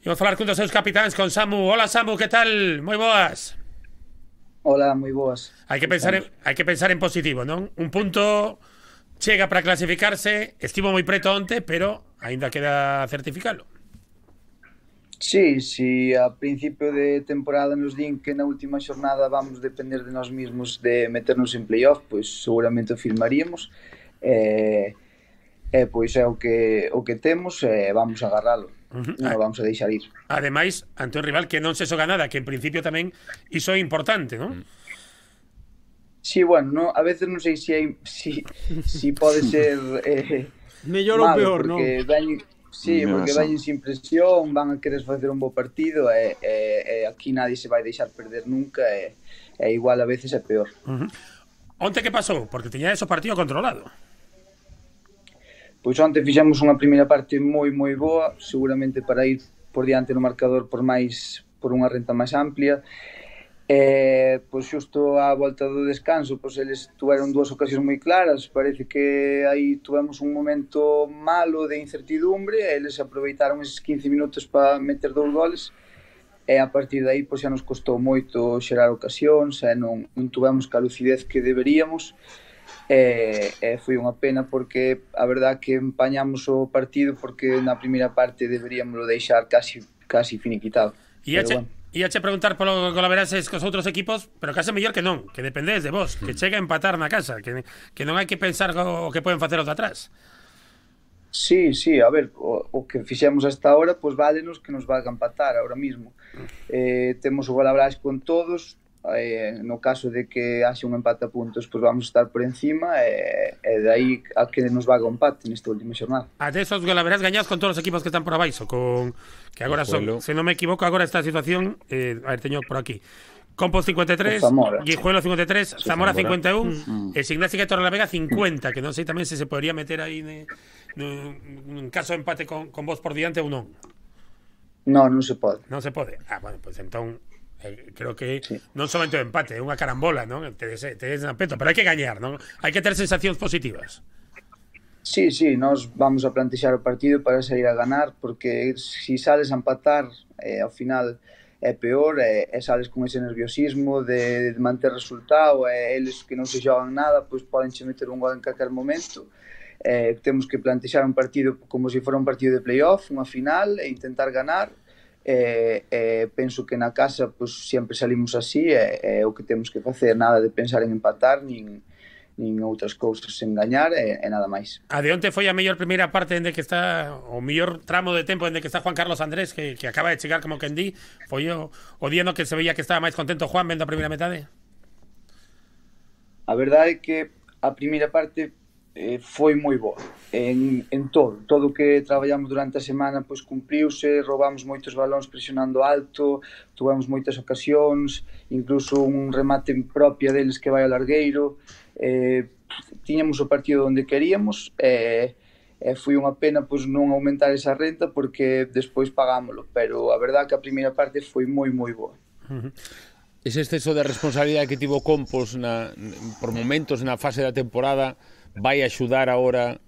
Imos falar cun dos seus capitáns, con Samu. Hola, Samu, que tal? Moi boas. Hola, moi boas. Hai que pensar en positivo, non? Un punto chega para clasificarse, estivo moi preto onte, pero aínda queda certificalo. Sí, si a principio de temporada nos din que na última xornada vamos depender de nós mesmos de meternos en playoff, pois seguramente o firmaríamos. Pois é o que temos e vamos a agarralo. Non o vamos a deixar ir. Ademais, ante un rival que non se xoga nada, que en principio tamén iso é importante, non? Sí, bueno, no, a veces non sei si pode ser mellor ou malo, peor, non? porque porque veñen sin presión, van a querer facer un bo partido e aquí nadie se vai deixar perder nunca e igual a veces é peor. Onte que pasou? Porque tiña ese partido controlado. Pois onte fixemos unha primeira parte moi boa, seguramente para ir por diante no marcador por unha renta máis amplia. Pois xusto á volta do descanso, pois eles tuveron dúas ocasións moi claras, parece que aí tuvemos un momento malo de incertidumbre, eles aproveitaron eses 15 minutos para meter 2 goles, e a partir de aí pois xa nos costou moito xerar ocasións, e non tuvemos a lucidez que deberíamos, foi unha pena porque a verdad que empañamos o partido porque na primeira parte deberíamos deixar casi finiquitado. Iache preguntar polo golaveraxes cos outros equipos, pero case mellor que non, que dependedes de vos, que chega a empatar na casa, que non hai que pensar o que poden facer os de atrás. Sí, a ver, o que fixemos hasta ahora, pois válenos que nos valga empatar ahora mismo. Temos o golaveraxe con todos, no caso de que haxe un empate a puntos, pois vamos a estar por encima e de aí a que nos vaga o empate nesta última xornada. A desos golaveraxes gañados con todos os equipos que están por abaixo, que agora son, se non me equivoco, agora esta situación, a ver, teño por aquí. Compos 53, Guijuelo 53, Zamora 51 e Signática e Torrelavega 50, que non sei tamén se podería meter aí nun caso de empate con vos por diante ou non. Non se pode. Non se pode. Bueno, pois entón creo que non somente o empate, é unha carambola, non? Tedes na peto, pero hai que gañar, non? Hai que ter sensacións positivas. Sí, nós vamos a plantexar o partido para sair a ganar, porque si sales a empatar, ao final é peor, e sales con ese nerviosismo de manter resultado, e eles que non se xogan nada, pois poden che meter un gol en calquer momento. Temos que plantexar un partido como se fora un partido de playoff, unha final, e intentar ganar. Penso que na casa pois, sempre salimos así, o que temos que facer, nada de pensar en empatar nin outras cousas, en gañar e nada máis. A de onte foi a mellor primeira parte dende que está o mellor tramo de tempo dende que está Juan Carlos Andrés, que acaba de chegar como quen di, foi o día no que se veía que estaba máis contento Juan vendo a primeira metade. A verdade é que a primeira parte foi moi boa en todo o que traballamos durante a semana pois cumpriuse, roubamos moitos balóns presionando alto, tuvemos moitas ocasións, incluso un remate propia deles que vai ao largueiro, tiñamos o partido onde queríamos, foi unha pena pois non aumentar esa renta porque despois pagámolo, pero a verdade que a primeira parte foi moi boa. Ese exceso de responsabilidade que tivo Compos por momentos na fase da temporada vai axudar agora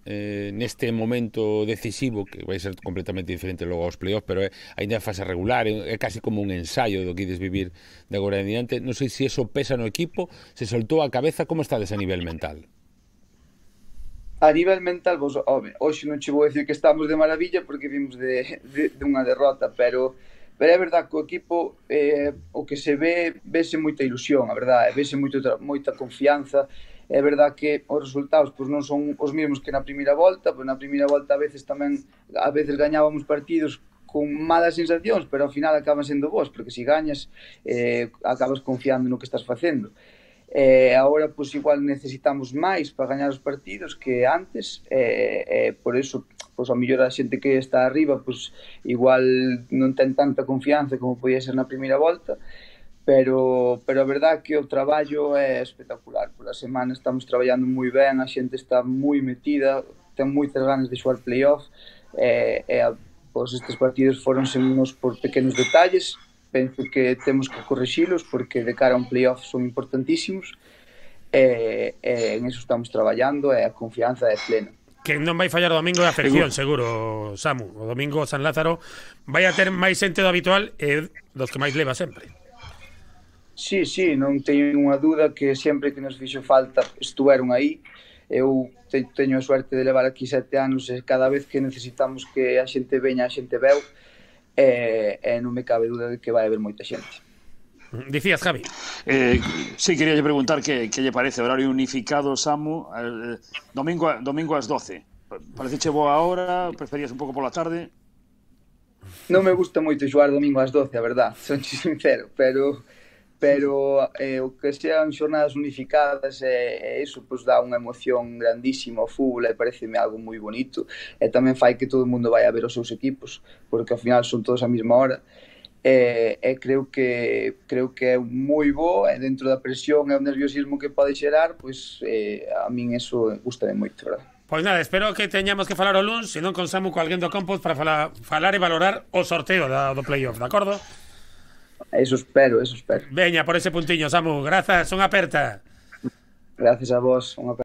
neste momento decisivo, que vai ser completamente diferente logo aos playoffs, pero ainda é fase regular, é casi como un ensaio do que ides vivir de agora en diante. Non sei se eso pesa no equipo, se soltou a cabeza, como estades a nivel mental? A nivel mental, hoxe non che vou decir que estamos de maravilla porque vimos de unha derrota, pero é verdad que o equipo o que se vese moita ilusión, a verdade, vese moita confianza. É verdad que os resultados pois non son os mesmos que na primeira volta, pois na primeira volta a veces gañábamos partidos con malas sensacións, pero ao final acaban sendo bons, porque se gañas acabas confiando no que estás facendo. Agora pois igual necesitamos máis para gañar os partidos que antes, por iso pois ao mellor a xente que está arriba pois igual non ten tanta confianza como podía ser na primeira volta. Pero a verdade é que o traballo é espectacular. Pola semana estamos traballando moi ben, a xente está moi metida, ten moitas ganas de xogar playoff, pois estes partidos foronsenos por pequenos detalles, penso que temos que correxilos porque de cara a un playoff son importantísimos, en eso estamos traballando e a confianza é plena. que non vai fallar o domingo é a afección, seguro, Samu. O domingo San Lázaro vai a ter máis xente do habitual e dos que máis leva sempre. Sí, non teño ninguna dúda que sempre que nos fixo falta estuveron aí. Eu teño a suerte de levar aquí 7 anos e cada vez que necesitamos que a xente veña, a xente veu, e non me cabe dúda de que vai haber moita xente. Dicías, Javi. Sí, quería preguntar que lle parece horario unificado, Samu, domingo ás 12. Pareceche boa hora? Preferías un pouco pola tarde? Non me gusta moito xogar domingo ás 12, a verdad, son sincero, pero o que sean xornadas unificadas iso pues dá unha emoción grandísima ao fútbol e pareceme algo moi bonito e tamén fai que todo o mundo vai a ver os seus equipos porque ao final son todos a mesma hora e creo que é moi bo e dentro da presión e o nerviosismo que pode xerar pois a min eso gusta moito, verdad? Pois nada, espero que teñamos que falar o luns, se non con Samu co alguén do Compost para falar e valorar o sorteo do playoff, de acordo? Eso espero. Veña, por ese puntiño, Samu, grazas, unha aperta. Gracias a vos, unha aperta.